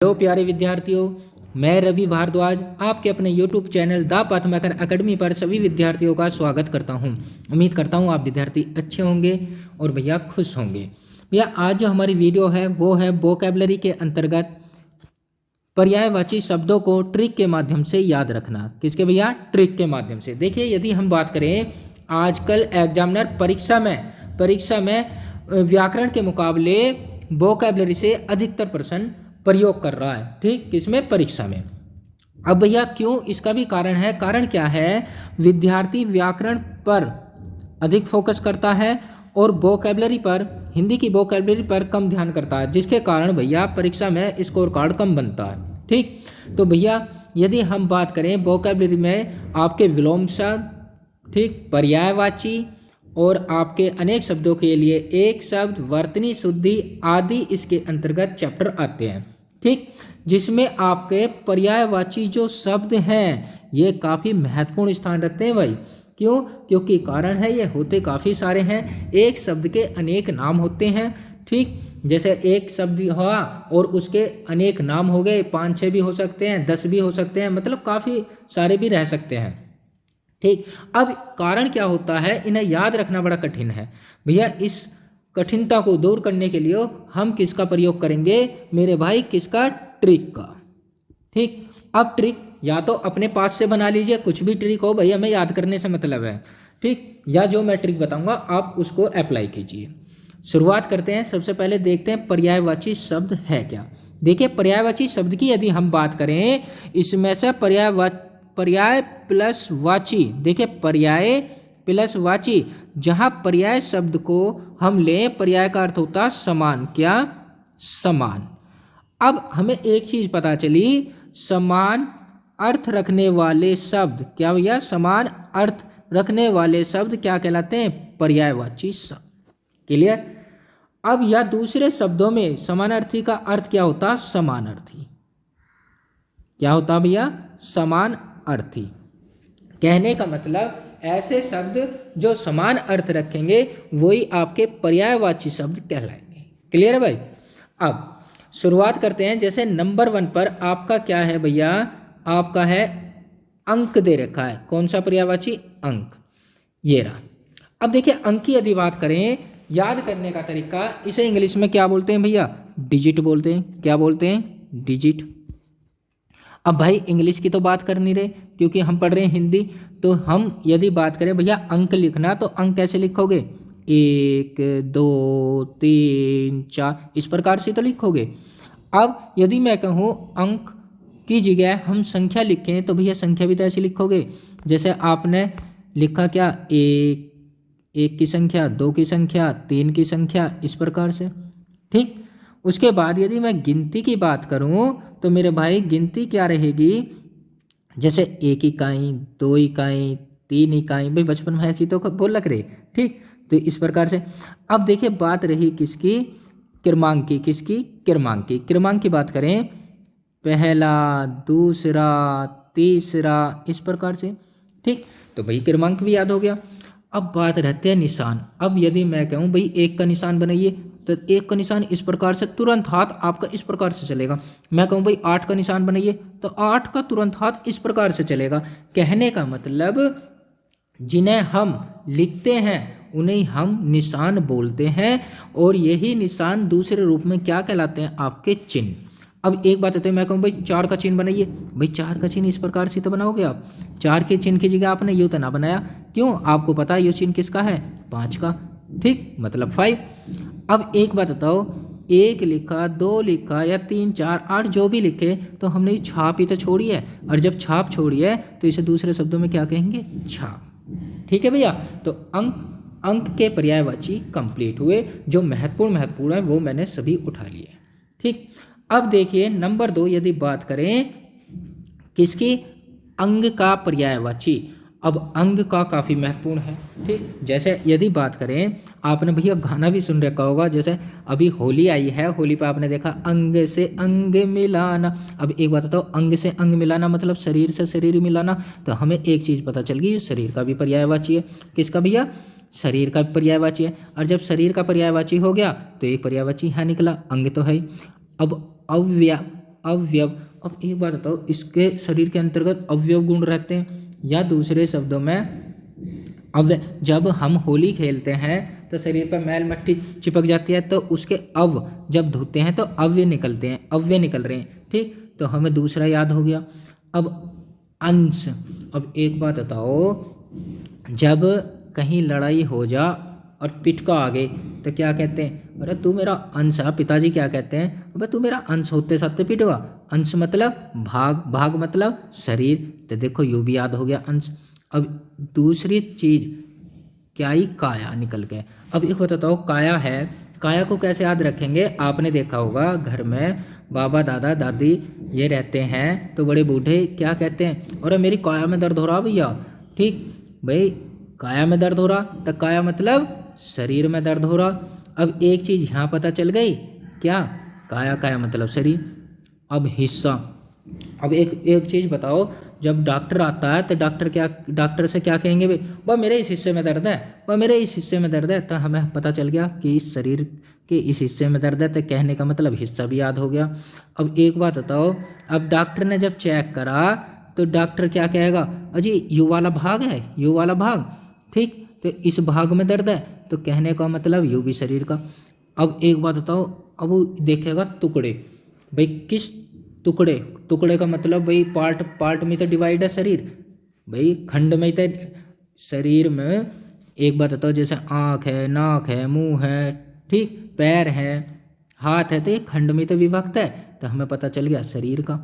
Hello प्यारे विद्यार्थियों, मैं रवि भारद्वाज आपके अपने YouTube चैनल द पाथमेकर एकेडमी पर सभी विद्यार्थियों का स्वागत करता हूं। उम्मीद करता हूं आप विद्यार्थी अच्छे होंगे और भैया खुश होंगे। भैया आज जो हमारी वीडियो है वो है वोकैबुलरी के अंतर्गत पर्यायवाची शब्दों को ट्रिक के माध्यम से याद रखना। किसके भैया? ट्रिक के माध्यम से। देखिए, यदि हम बात करें आजकल एग्जामिनर परीक्षा में व्याकरण के मुकाबले वोकैबुलरी से अधिकतर प्रश्न प्रयोग कर रहा है। ठीक, किसमें? परीक्षा में। अब भैया क्यों? इसका भी कारण है। कारण क्या है? विद्यार्थी व्याकरण पर अधिक फोकस करता है और वोकैबुलरी पर, हिंदी की वोकैबुलरी पर कम ध्यान करता है, जिसके कारण भैया परीक्षा में स्कोर कार्ड कम बनता है। ठीक, तो भैया यदि हम बात करें वोकैबुलरी में आपके विलोम शब्द, ठीक, पर्यायवाची और आपके अनेक शब्दों के लिए एक शब्द, वर्तनी शुद्धि आदि इसके अंतर्गत चैप्टर आते हैं। ठीक, जिसमें आपके पर्यायवाची जो शब्द हैं ये काफ़ी महत्वपूर्ण स्थान रखते हैं भाई। क्यों? क्योंकि कारण है ये होते काफ़ी सारे हैं। एक शब्द के अनेक नाम होते हैं। ठीक, जैसे एक शब्द हुआ और उसके अनेक नाम हो गए, 5-6 भी हो सकते हैं, 10 भी हो सकते हैं, मतलब काफ़ी सारे भी रह सकते हैं। ठीक, अब कारण क्या होता है? इन्हें याद रखना बड़ा कठिन है भैया। इस कठिनता को दूर करने के लिए हम किसका प्रयोग करेंगे मेरे भाई? किसका? ट्रिक का। ठीक, अब ट्रिक या तो अपने पास से बना लीजिए, कुछ भी ट्रिक हो भैया, हमें याद करने से मतलब है। ठीक, या जो मैं ट्रिक बताऊंगा आप उसको अप्लाई कीजिए। शुरुआत करते हैं। सबसे पहले देखते हैं पर्यायवाची शब्द है क्या। देखिए, पर्यायवाची शब्द की यदि हम बात करें, इसमें से पर्याय प्लस वाची, देखिए पर्याय प्लस वाची, जहां पर्याय शब्द को हम लें, पर्याय का अर्थ होता है समान। क्या? समान। अब हमें एक चीज पता चली, समान अर्थ रखने वाले शब्द क्या भैया? समान अर्थ रखने वाले शब्द क्या कहलाते हैं? पर्यायवाची शब्द। क्लियर? अब यह दूसरे शब्दों में समानार्थी का अर्थ क्या होता? समानार्थी। क्या होता भैया? समान अर्थी। कहने का मतलब ऐसे शब्द जो समान अर्थ रखेंगे वही आपके पर्यायवाची शब्द कहलाएंगे। क्लियर है भाई? अब शुरुआत करते हैं। जैसे नंबर 1 पर आपका क्या है भैया? आपका है अंक दे रखा है। कौन सा पर्यायवाची? अंक। ये रहा। अब देखिए, अंक की यदि बात करें, याद करने का तरीका, इसे इंग्लिश में क्या बोलते हैं भैया? डिजिट बोलते हैं। क्या बोलते हैं? डिजिट। अब भाई इंग्लिश की तो बात कर नहीं रहे क्योंकि हम पढ़ रहे हैं हिंदी। तो हम यदि बात करें भैया अंक लिखना, तो अंक कैसे लिखोगे? 1 2 3 4 इस प्रकार से तो लिखोगे। अब यदि मैं कहूँ अंक की जगह हम संख्या लिखें, तो भैया संख्या भी तो ऐसे लिखोगे। जैसे आपने लिखा क्या? 1 की संख्या, 2 की संख्या, 3 की संख्या, इस प्रकार से। ठीक, उसके बाद यदि मैं गिनती की बात करूं, तो मेरे भाई गिनती क्या रहेगी? जैसे 1 इकाई, 2 इकाई, 3 इकाई। भाई बचपन में ऐसी तो बोल लग रहे। ठीक, तो इस प्रकार से। अब देखिए, बात रही किसकी? क्रमांक की। किसकी? क्रमांक की। क्रमांक की बात करें, पहला, दूसरा, तीसरा, इस प्रकार से। ठीक, तो भाई क्रमांक भी याद हो गया। अब बात रहती है निशान। अब यदि मैं कहूँ भाई 1 का निशान बनाइए, तो 1 का निशान इस प्रकार से, तुरंत हाथ आपका इस प्रकार से चलेगा। मैं कहूँ भाई 8 का निशान बनाइए, तो 8 का तुरंत हाथ इस प्रकार से चलेगा। कहने का मतलब जिन्हें हम लिखते हैं उन्हें हम निशान बोलते हैं, और यही निशान दूसरे रूप में क्या कहलाते हैं? आपके चिन्ह। अब एक बात है, मैं कहूँ भाई 4 का चिन्ह बनाइए, भाई 4 का चिन्ह इस प्रकार से तो बनाओगे आप। 4 के चिन्ह की जगह आपने यूं तो ना बनाया। क्यों? आपको पता है ये चिन्ह किसका है? 5 का। ठीक, मतलब 5। अब एक बात बताओ, 1 लिखा, 2 लिखा, या 3 4 8 जो भी लिखे, तो हमने छाप ही तो छोड़ी है। और जब छाप छोड़ी है तो इसे दूसरे शब्दों में क्या कहेंगे? छाप। ठीक है भैया? तो अंक के पर्यायवाची कंप्लीट हुए। जो महत्वपूर्ण है वो मैंने सभी उठा लिए। ठीक, अब देखिए नंबर 2 यदि बात करें किसकी? अंग का पर्यायवाची। अब अंग का काफ़ी महत्वपूर्ण है। ठीक, जैसे यदि बात करें, आपने भैया गाना भी सुन रखा होगा। जैसे अभी होली आई है, होली पे आपने देखा अंग से अंग मिलाना। अब एक बात बताओ, अंग से अंग मिलाना मतलब शरीर से शरीर मिलाना। तो हमें एक चीज़ पता चल गई, शरीर का भी पर्यायवाची है। किसका भैया? शरीर का पर्यायवाची है। और जब शरीर का पर्यायवाची हो गया तो एक पर्यायवाची है निकला, अंग तो है ही। अब अवयव। अब एक बात बताओ, इसके शरीर के अंतर्गत अवयव गुण रहते हैं, या दूसरे शब्दों में अब जब हम होली खेलते हैं तो शरीर पर मैल मट्टी चिपक जाती है, तो उसके अव जब धोते हैं तो अव्य निकलते हैं, अव्य निकल रहे हैं। ठीक, तो हमें दूसरा याद हो गया। अब अंश। अब एक बात बताओ, जब कहीं लड़ाई हो जा और पिटका आ गई तो क्या कहते हैं? अरे तू मेरा अंश है। पिताजी क्या कहते हैं? अबे तू मेरा अंश होते सत्य पिटवा। अंश मतलब भाग, भाग मतलब शरीर। तो देखो यू भी याद हो गया अंश। अब दूसरी चीज क्या ही, काया निकल गए। अब एक बताता हूँ, काया है, काया को कैसे याद रखेंगे? आपने देखा होगा घर में बाबा दादा दादी ये रहते हैं तो बड़े बूढ़े क्या कहते हैं? अरे मेरी काया में दर्द हो रहा भैया। ठीक भाई, काया में दर्द हो रहा, तो काया मतलब शरीर में दर्द हो रहा। अब एक चीज यहाँ पता चल गई, क्या? काया, काया मतलब शरीर। अब हिस्सा। अब एक चीज बताओ, जब डॉक्टर आता है तो डॉक्टर से क्या कहेंगे? भाई वह मेरे इस हिस्से में दर्द है, वह मेरे इस हिस्से में दर्द है। तो हमें पता चल गया कि इस शरीर के इस हिस्से में दर्द है, तो कहने का मतलब हिस्सा भी याद हो गया। अब एक बात बताओ, अब डॉक्टर ने जब चेक करा तो डॉक्टर क्या कहेगा? अजी यू वाला भाग है, यू वाला भाग। ठीक, तो इस भाग में दर्द है, तो कहने का मतलब यू भी शरीर का। अब एक बात बताओ, अब वो देखेगा टुकड़े। भाई किस टुकड़े? टुकड़े का मतलब भाई पार्ट, पार्ट में तो डिवाइड है शरीर, भाई खंड में तो शरीर में। एक बात बताओ, जैसे आँख है, नाक है, मुंह है, ठीक, पैर है, हाथ है, तो ये खंड में तो विभक्त है, तो हमें पता चल गया शरीर का।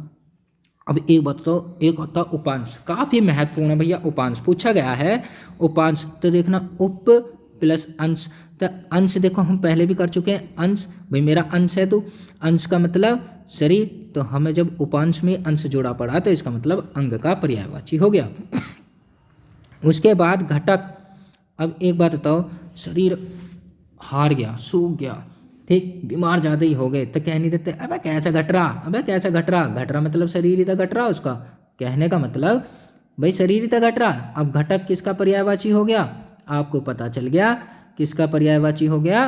अब एक बात तो, एक होता उपांश, काफी महत्वपूर्ण है भैया। उपांश पूछा गया है। उपांश तो देखना, उप प्लस अंश। तो अंश देखो हम पहले भी कर चुके हैं, अंश भाई मेरा अंश है, तो अंश का मतलब शरीर। तो हमें जब उपांश में अंश जोड़ा पड़ा तो इसका मतलब अंग का पर्यायवाची हो गया। उसके बाद घटक। अब एक बात बताओ, शरीर हार गया, सूख गया, ठीक, बीमार ज़्यादा ही हो गए, तो कह नहीं देते अबे कैसा घट रहा, अबे कैसा घट रहा। घट रहा मतलब शरीर ही तो घट रहा, उसका कहने का मतलब भाई शरीर ही तो घट रहा। अब घटक किसका पर्यायवाची हो गया? आपको पता चल गया किसका पर्यायवाची हो गया?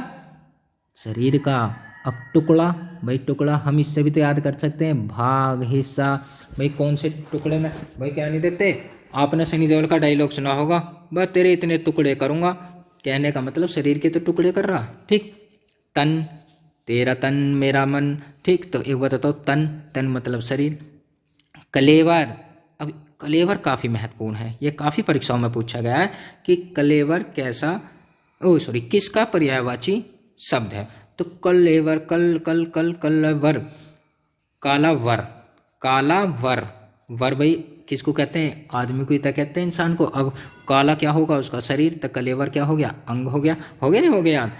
शरीर का। अब टुकड़ा, भाई टुकड़ा हम इससे भी तो याद कर सकते हैं, भाग, हिस्सा। भाई कौन से टुकड़े में? भाई क्या नहीं देते, आपने सनी देओल का डायलॉग सुना होगा, बस तेरे इतने टुकड़े करूँगा, कहने का मतलब शरीर के तो टुकड़े कर रहा। ठीक, तन, तेरा तन मेरा मन। ठीक, तो एक बात बताओ, तन, तन मतलब शरीर। कलेवर। अब कलेवर काफ़ी महत्वपूर्ण है, ये काफ़ी परीक्षाओं में पूछा गया है कि कलेवर कैसा, किसका पर्यायवाची शब्द है? तो कलेवर, कल कल कल कलवर, काला वर, काला वर। वर भाई किसको कहते हैं? आदमी को ही तो कहते हैं, इंसान को। अब काला क्या होगा? उसका शरीर। तो कलेवर क्या हो गया? अंग हो गया। हो गया नहीं हो गया?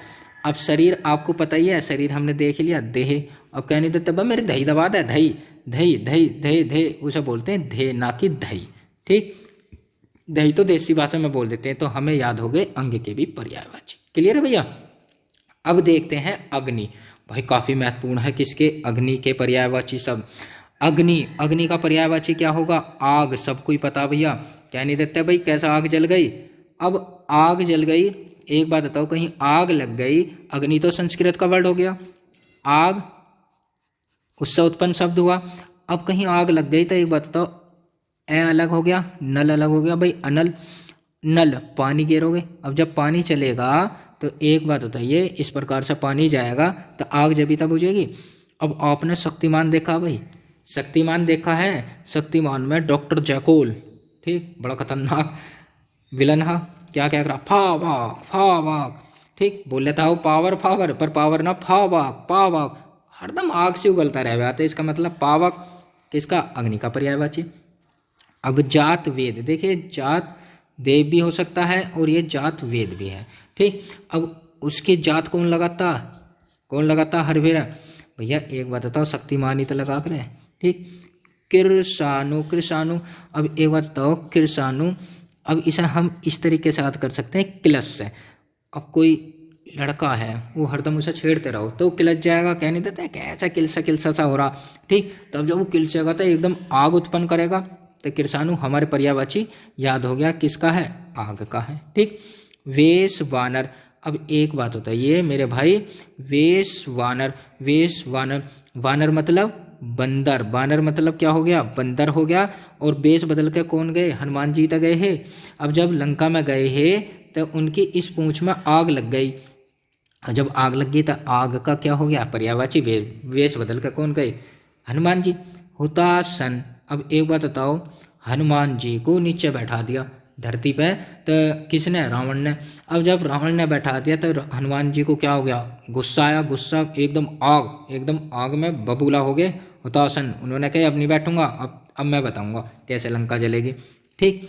अब शरीर आपको पता ही है, शरीर हमने देख लिया, देह। अब कह नहीं देते मेरे दही दबा दे, दही दही दही दही दही, उसे बोलते हैं धे, ना कि दही। ठीक, दही तो देसी भाषा में बोल देते हैं। तो हमें याद हो गए अंग के भी पर्यायवाची। क्लियर है भैया? अब देखते हैं अग्नि। भाई काफी महत्वपूर्ण है, किसके? अग्नि के पर्यायवाची शब्द। अग्नि, अग्नि का पर्यायवाची क्या होगा? आग। सबको ही पता भैया, क्या नहीं देते भाई कैसा आग जल गई। अब आग जल गई, एक बात बताओ, कहीं आग लग गई, अग्नि तो संस्कृत का वर्ड हो गया, आग उससे उत्पन्न शब्द हुआ। अब कहीं आग लग गई तो एक बात बताओ, ए अलग हो गया, नल अलग हो गया। भाई अनल, नल पानी गिरोगे। अब जब पानी चलेगा तो एक बात बताइए, इस प्रकार से पानी जाएगा तो आग जब तब बुझेगी। अब आपने शक्तिमान देखा भाई, शक्तिमान देखा है? शक्तिमान में डॉक्टर जैकोल, ठीक, बड़ा खतरनाक विलन है, क्या क्या करा, फावाक फावाक, ठीक, बोल लेता हो पावर फावर, पर पावर ना, फावाक पावाक, हरदम आग से उगलता रह जाता है। इसका मतलब पावक किसका? अग्नि का पर्यायवाची। अब जात वेद, देखिए जात देव भी हो सकता है और ये जात वेद भी है। ठीक, अब उसकी जात कौन लगाता? कौन लगाता? हरभेरा। भैया एक बात बताओ, शक्तिमान ही तो लगा कर। ठीक, कृषाणु, कृषाणु। अब एक बात बताओ, कृषाणु, अब इसे हम इस तरीके से याद कर सकते हैं, किलस से। अब कोई लड़का है, वो हरदम उसे छेड़ते रहो तो किलस जाएगा, कह नहीं देता है कैसा किलसा किलसा सा हो रहा। ठीक, तब जब वो किलसेगा तो एकदम आग उत्पन्न करेगा। तो कृषाणु हमारे पर्यायवाची याद हो गया, किसका है? आग का है। ठीक, वेश वानर। अब एक बात होता है ये मेरे भाई, वेश वानर, वेश वानर, वानर मतलब बंदर, बानर मतलब क्या हो गया, बंदर हो गया। और वेश बदल के कौन गए, हनुमान जी तक गए हैं। अब जब लंका में गए हैं तो उनकी इस पूंछ में आग लग गई। जब आग लग गई तो आग का क्या हो गया, पर्यायवाची वेश बदल के कौन गए, हनुमान जी। हुतासन, अब एक बात बताओ, हनुमान जी को नीचे बैठा दिया धरती पे, तो किसने, रावण ने। अब जब रावण ने बैठा दिया तो हनुमान जी को क्या हो गया, गुस्सा आया, गुस्सा एकदम आग में बबूला हो गए। हुतासन, उन्होंने कहा अब नहीं बैठूंगा, अब मैं बताऊंगा कैसे लंका जलेगी। ठीक।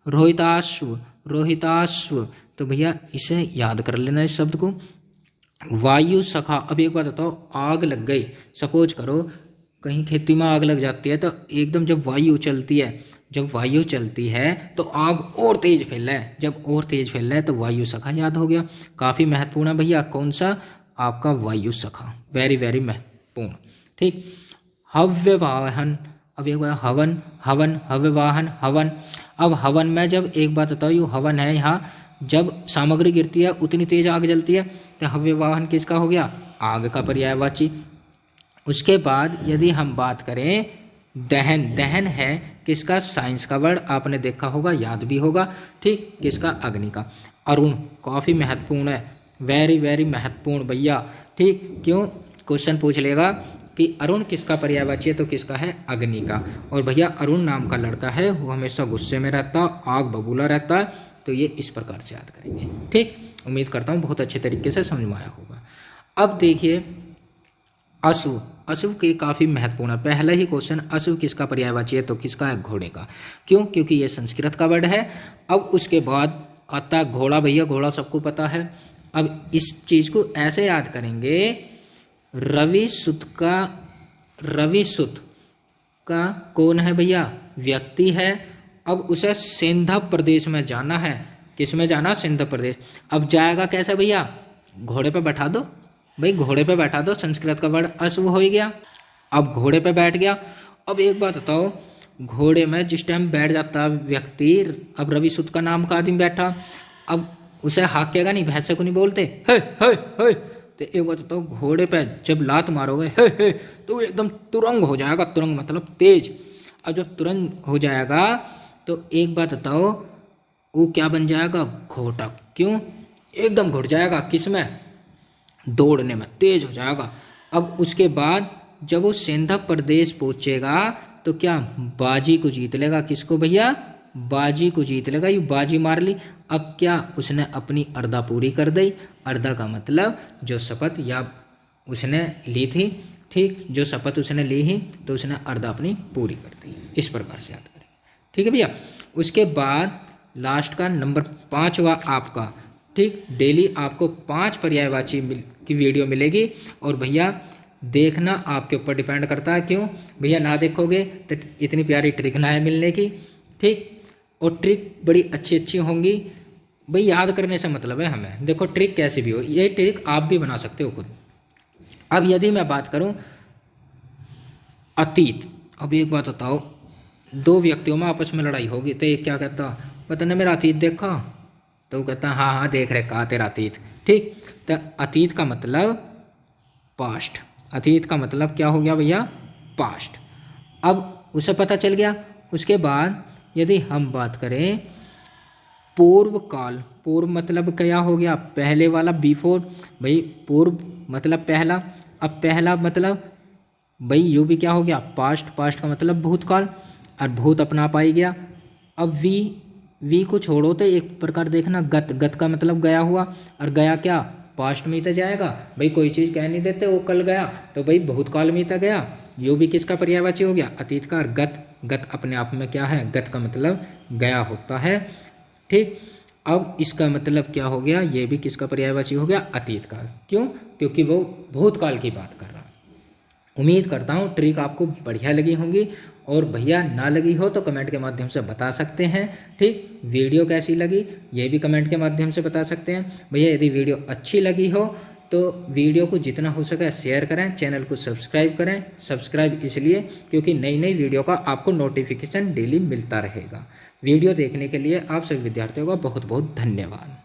रोहिताश्व, रोहिताश्व, तो भैया इसे याद कर लेना इस शब्द को। वायु सखा, अब एक बात बताओ, आग लग गई, सपोज करो कहीं खेती में आग लग जाती है, तो एकदम जब वायु चलती है तो आग और तेज फैले, जब और तेज फैले तो वायु सखा याद हो गया। काफ़ी महत्वपूर्ण है भैया, कौन सा, आपका वायु सखा, वेरी वेरी महत्वपूर्ण। ठीक। हव्य वाहन, अब एक बार हवन, हव्य वाहन, हवन। अब हवन में जब एक बात बताओ, ये हवन है, यहाँ जब सामग्री गिरती है उतनी तेज आग जलती है, तो हव्य वाहन किसका हो गया, आग का पर्यायवाची। उसके बाद यदि हम बात करें दहन, दहन है किसका, साइंस का वर्ड, आपने देखा होगा, याद भी होगा। ठीक, किसका, अग्नि का। अरुण, काफ़ी महत्वपूर्ण है, वेरी वेरी महत्वपूर्ण भैया। ठीक, क्यों, क्वेश्चन पूछ लेगा कि अरुण किसका पर्यायवाची है, तो किसका है, अग्नि का। और भैया अरुण नाम का लड़का है, वो हमेशा गुस्से में रहता, आग बबूला रहता है, तो ये इस प्रकार से याद करेंगे। ठीक, उम्मीद करता हूँ बहुत अच्छे तरीके से समझ में आया होगा। अब देखिए अश्व, अश्व के काफ़ी महत्वपूर्ण है, पहला ही क्वेश्चन, अश्व किसका पर्यायवाची है, तो किसका है, घोड़े का। क्यों, क्योंकि ये संस्कृत का वर्ड है। अब उसके बाद आता है घोड़ा, भैया घोड़ा सबको पता है। अब इस चीज़ को ऐसे याद करेंगे, रवि सुत का कौन है भैया, व्यक्ति है। अब उसे सिंध प्रदेश में जाना है, किस में जाना, सिंध प्रदेश। अब जाएगा कैसे भैया, घोड़े पे बैठा दो भाई, घोड़े पे बैठा दो, संस्कृत का वर्ड अश्व हो गया। अब घोड़े पे बैठ गया। अब एक बात बताओ, घोड़े में जिस टाइम बैठ जाता व्यक्ति, अब रवि सुत का नाम का आदमी बैठा, अब उसे हाकेगा नहीं, भैंसे को नहीं बोलते हे हे हे, तो एक बात बताओ, घोड़े पे जब लात मारोगे हे हे, तो एकदम तुरंग हो जाएगा, तुरंग मतलब तेज। अब जब तुरंग हो जाएगा तो एक बात बताओ, वो क्या बन जाएगा, घोटक। क्यों, एकदम घुट जाएगा, किसमें, दौड़ने में तेज हो जाएगा। अब उसके बाद जब वो सिंध प्रदेश पहुंचेगा तो क्या, बाजी को जीत लेगा, किसको भैया, बाजी को जीत लेगा, ये बाजी मार ली। अब क्या, उसने अपनी अर्धा पूरी कर दी, अर्धा का मतलब जो शपथ या उसने ली थी, ठीक, जो शपथ उसने ली ही, तो उसने अर्धा अपनी पूरी कर दी, इस प्रकार से याद करें। ठीक है भैया। उसके बाद लास्ट का नंबर 5वां आपका, ठीक, डेली आपको 5 पर्यायवाची की वीडियो मिलेगी। और भैया देखना आपके ऊपर डिपेंड करता है, क्यों भैया, ना देखोगे तो इतनी प्यारी ट्रिक ना है मिलने की। ठीक, और ट्रिक बड़ी अच्छी अच्छी होंगी भाई, याद करने से मतलब है हमें। देखो ट्रिक कैसे भी हो, ये ट्रिक आप भी बना सकते हो खुद। अब यदि मैं बात करूं अतीत, अब एक बात बताओ, 2 व्यक्तियों में आपस में लड़ाई होगी, तो एक क्या कहता, पता नहीं मेरा अतीत देखा, तो वो कहता हाँ हाँ देख रहे, कहा तेरा अतीत। ठीक, तो अतीत का मतलब पास्ट, अतीत का मतलब क्या हो गया भैया, पास्ट। अब उसे पता चल गया। उसके बाद यदि हम बात करें पूर्व काल, पूर्व मतलब क्या हो गया, पहले वाला, बिफोर, भाई पूर्व मतलब पहला। अब पहला मतलब भाई यू भी क्या हो गया, पास्ट, पास्ट का मतलब भूतकाल, और भूत अपना पाई गया। अब वी को छोड़ो तो एक प्रकार देखना, गत, गत का मतलब गया हुआ, और गया क्या, पास्ट में ही तो जाएगा भाई, कोई चीज़ कह नहीं देते वो कल गया, तो भाई भूतकाल में ही तो गया। यो भी किसका पर्यायवाची हो गया, अतीत का। और गत, गत अपने आप में क्या है, गत का मतलब गया होता है। ठीक, अब इसका मतलब क्या हो गया, ये भी किसका पर्यायवाची हो गया, अतीत का। क्यों, क्योंकि वो भूतकाल की बात कर रहा है। उम्मीद करता हूँ ट्रिक आपको बढ़िया लगी होंगी, और भैया ना लगी हो तो कमेंट के माध्यम से बता सकते हैं। ठीक, वीडियो कैसी लगी ये भी कमेंट के माध्यम से बता सकते हैं। भैया यदि वीडियो अच्छी लगी हो तो वीडियो को जितना हो सके शेयर करें, चैनल को सब्सक्राइब करें। सब्सक्राइब इसलिए क्योंकि नई नई वीडियो का आपको नोटिफिकेशन डेली मिलता रहेगा। वीडियो देखने के लिए आप सभी विद्यार्थियों का बहुत बहुत धन्यवाद।